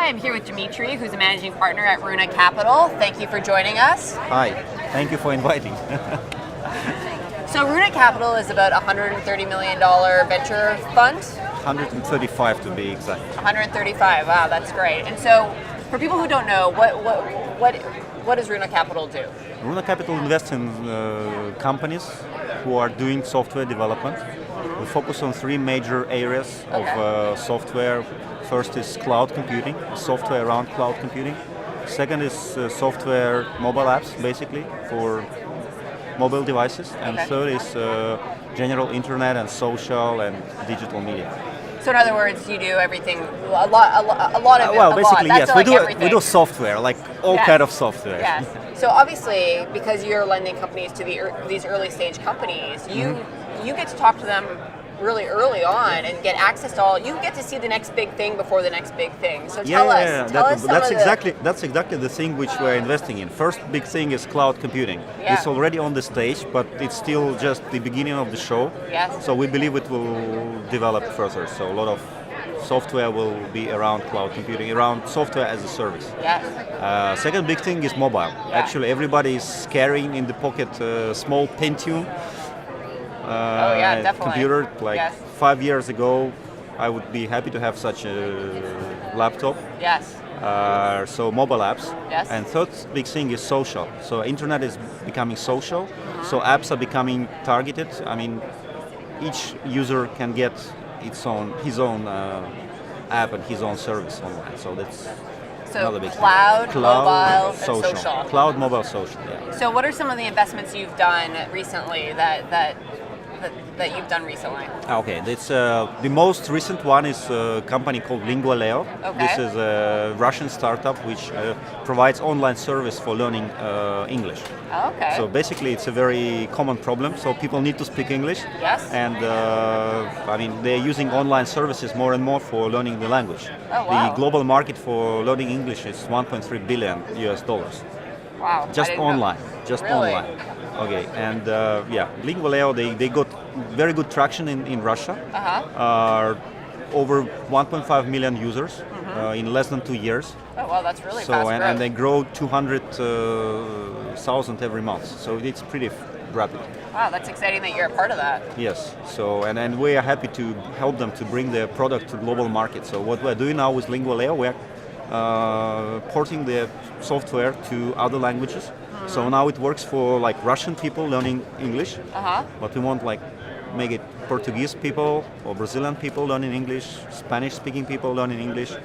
Hi, I'm here with Dmitry, who's a managing partner at Runa Capital. Thank you for joining us. Hi, thank you for inviting. So Runa Capital is about a $130 million venture fund. 135 to be exact. 135, wow, that's great. And so, for people who don't know, what does Runa Capital do? Runa Capital invests in companies who are doing software development. We focus on three major areas of software. First is cloud computing, software around cloud computing. Second is software mobile apps, basically, for mobile devices. And third is general internet and social and digital media. So in other words, you do everything, a lot of it. Well, basically, That's yes, we do software, like all kind of software. Yes. So obviously, because you're lending companies to these early stage companies, you get to talk to them really early on and get access to all. You get to see the next big thing before the next big thing. So tell us that's exactly the thing which we're investing in. First big thing is cloud computing. Yeah. It's already on the stage, but it's still just the beginning of the show. Yes. So we believe it will develop further. So a lot of software will be around cloud computing, around software as a service. Yes. Second big thing is mobile. Yeah. Actually, everybody is carrying in the pocket a small Pentium computer. Like 5 years ago, I would be happy to have such a laptop. Yes. So mobile apps. Yes. And third big thing is social. So internet is becoming social. So apps are becoming targeted. I mean, each user can get his own app and his own service online. So that's another big cloud, thing. Mobile, social. Cloud, mobile, social. Yeah. So what are some of the investments you've done recently that you've done recently? Okay, it's the most recent one is a company called Lingualeo. Okay. This is a Russian startup which provides online service for learning English. Okay. So basically, it's a very common problem. So people need to speak English. Yes. And I mean, they're using online services more and more for learning the language. Oh, wow. The global market for learning English is 1.3 billion US dollars. Wow. Just online. Just really? online. Okay, and Lingualeo, they got very good traction in Russia. Over 1.5 million users in less than 2 years. Oh, wow, that's really so, fast growth. And they grow 200,000 every month. So it's pretty rapid. Wow, that's exciting that you're a part of that. Yes. So and we are happy to help them to bring their product to global market. So what we're doing now with Lingualeo, we're porting the software to other languages. So now it works for like Russian people learning English, but we want like make it Portuguese people or Brazilian people learning English, Spanish speaking people learning English,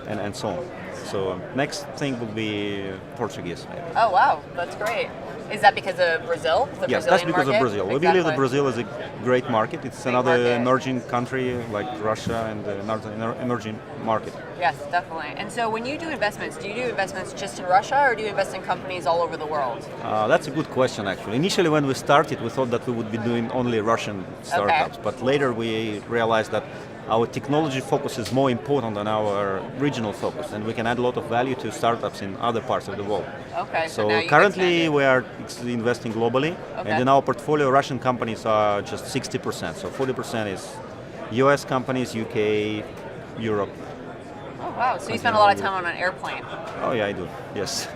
and so on. So next thing will be Portuguese maybe. Oh wow, that's great. Is that because of Brazil? Yes, that's because of Brazil. Exactly. We believe that Brazil is a great market. It's another emerging country like Russia and another emerging market. Yes, definitely. And so when you do investments, do you do investments just in Russia or do you invest in companies all over the world? That's a good question actually. Initially when we started we thought that we would be doing only Russian startups, but later we realized that our technology focus is more important than our regional focus, and we can add a lot of value to startups in other parts of the world. Okay. So currently we are investing globally, and in our portfolio Russian companies are just 60%. So 40% is US companies, UK, Europe. Oh wow, so you spend a lot of time on an airplane. Oh yeah, I do, yes.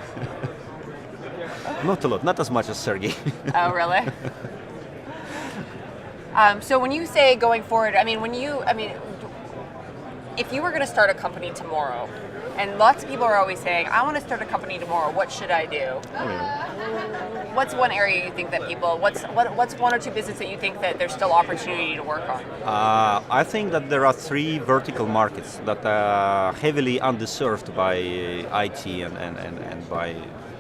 Not a lot, not as much as Sergey. Oh really? So when you say going forward, if you were going to start a company tomorrow, and lots of people are always saying, I want to start a company tomorrow, what should I do? What's one area you think that what's one or two businesses that you think that there's still opportunity to work on? I think that there are three vertical markets that are heavily underserved by IT and by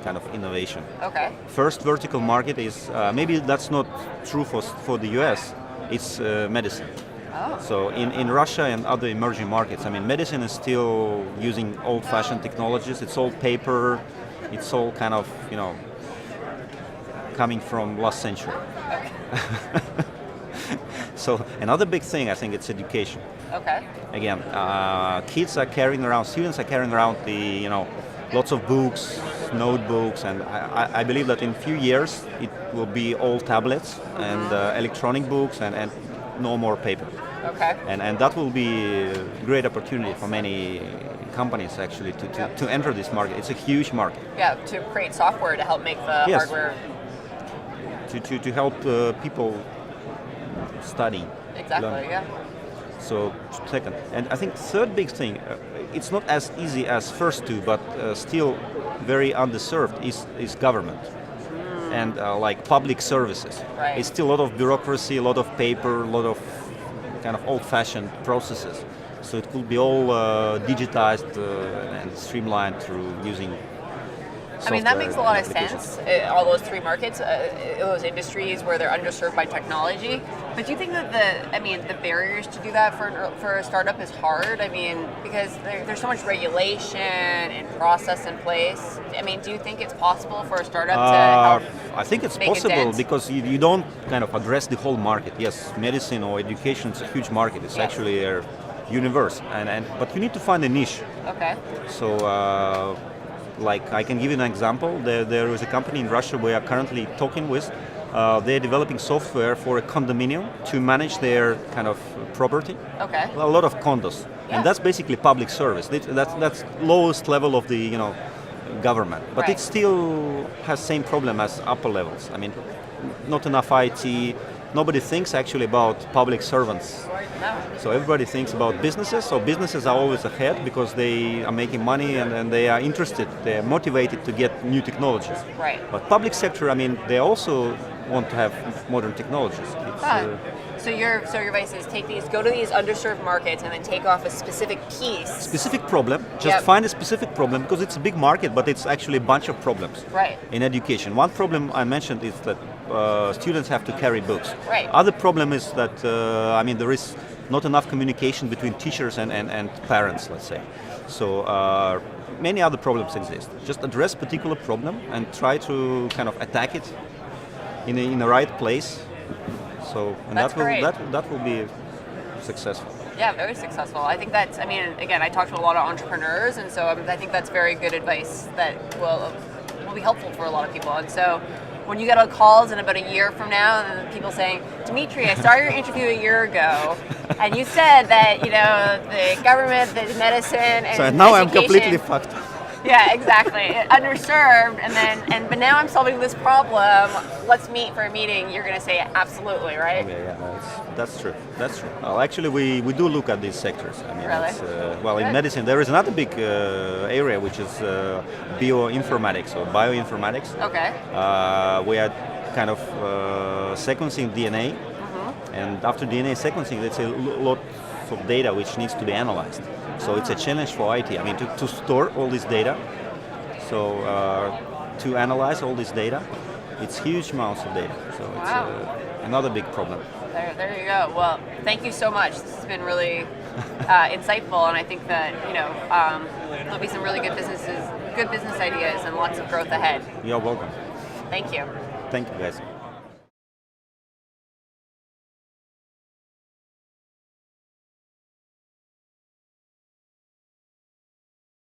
kind of innovation. Okay. First vertical market is, maybe that's not true for the US, it's medicine. Oh. So in Russia and other emerging markets, I mean, medicine is still using old-fashioned technologies. It's all paper. It's all kind of, coming from last century. Okay. So another big thing, I think, it's education. Okay. Again, students are carrying around lots of books, notebooks, and I believe that in a few years it will be all tablets and electronic books and no more paper. Okay. And that will be a great opportunity for many companies actually to enter this market. It's a huge market. Yeah, to create software to help make the Yes. hardware. To help people study. Exactly, learn. yeah. So second, and I think third big thing, it's not as easy as first two, but still very underserved is government and like public services. Right. It's still a lot of bureaucracy, a lot of paper, a lot of kind of old-fashioned processes. So it could be all digitized and streamlined through using I mean, that makes a lot of applications. sense, all those three markets, those industries where they're underserved by technology. But do you think that the barriers to do that for a startup is hard? I mean, because there's so much regulation and process in place. I mean, do you think it's possible for a startup to help? I think it's make a possible dent? because you don't kind of address the whole market. Yes, medicine or education is a huge market. It's Yes. actually a universe, but you need to find a niche. Okay. So, like I can give you an example. There is a company in Russia we are currently talking with. They're developing software for a condominium to manage their kind of property. Okay. A lot of condos, Yeah. and that's basically public service. That's lowest level of the government, but Right. it still has same problem as upper levels. I mean, not enough IT. Nobody thinks actually about public servants. No. So everybody thinks about businesses. So businesses are always ahead because they are making money and they are interested. They are motivated to get new technologies. Right. But public sector, I mean, they also want to have modern technologies. It's, So your advice is go to these underserved markets and then take off a specific piece. specific problem. Just Yep. find a specific problem because it's a big market, but it's actually a bunch of problems. Right. In education, one problem I mentioned is that students have to carry books. Right. Other problem is that there is not enough communication between teachers and parents, let's say. So many other problems exist. Just address particular problem and try to kind of attack it in the right place. So and That's great. that will be successful. Yeah, very successful. I think that's, again, I talk to a lot of entrepreneurs, and so I think that's very good advice that will be helpful for a lot of people. And so when you get on calls in about a year from now, and people saying, Dmitry, I saw your interview a year ago, and you said that, the government, the medicine, and So now I'm education- completely fucked. Yeah, exactly. Underserved, but now I'm solving this problem. Let's meet for a meeting. You're going to say absolutely, right? Yeah, that's true. That's true. Well, actually, we do look at these sectors. I mean, Really? it's, in Good. medicine, there is another big area which is bioinformatics or bioinformatics. Okay. We are kind of sequencing DNA, and after DNA sequencing, there's a lot of data which needs to be analyzed. So it's a challenge for IT. I mean, to store all this data, so to analyze all this data, it's huge amounts of data. So it's Wow. another big problem. There you go. Well, thank you so much. This has been really insightful, and I think that there'll be some really good business ideas and lots of growth ahead. You're welcome. Thank you. Thank you, guys.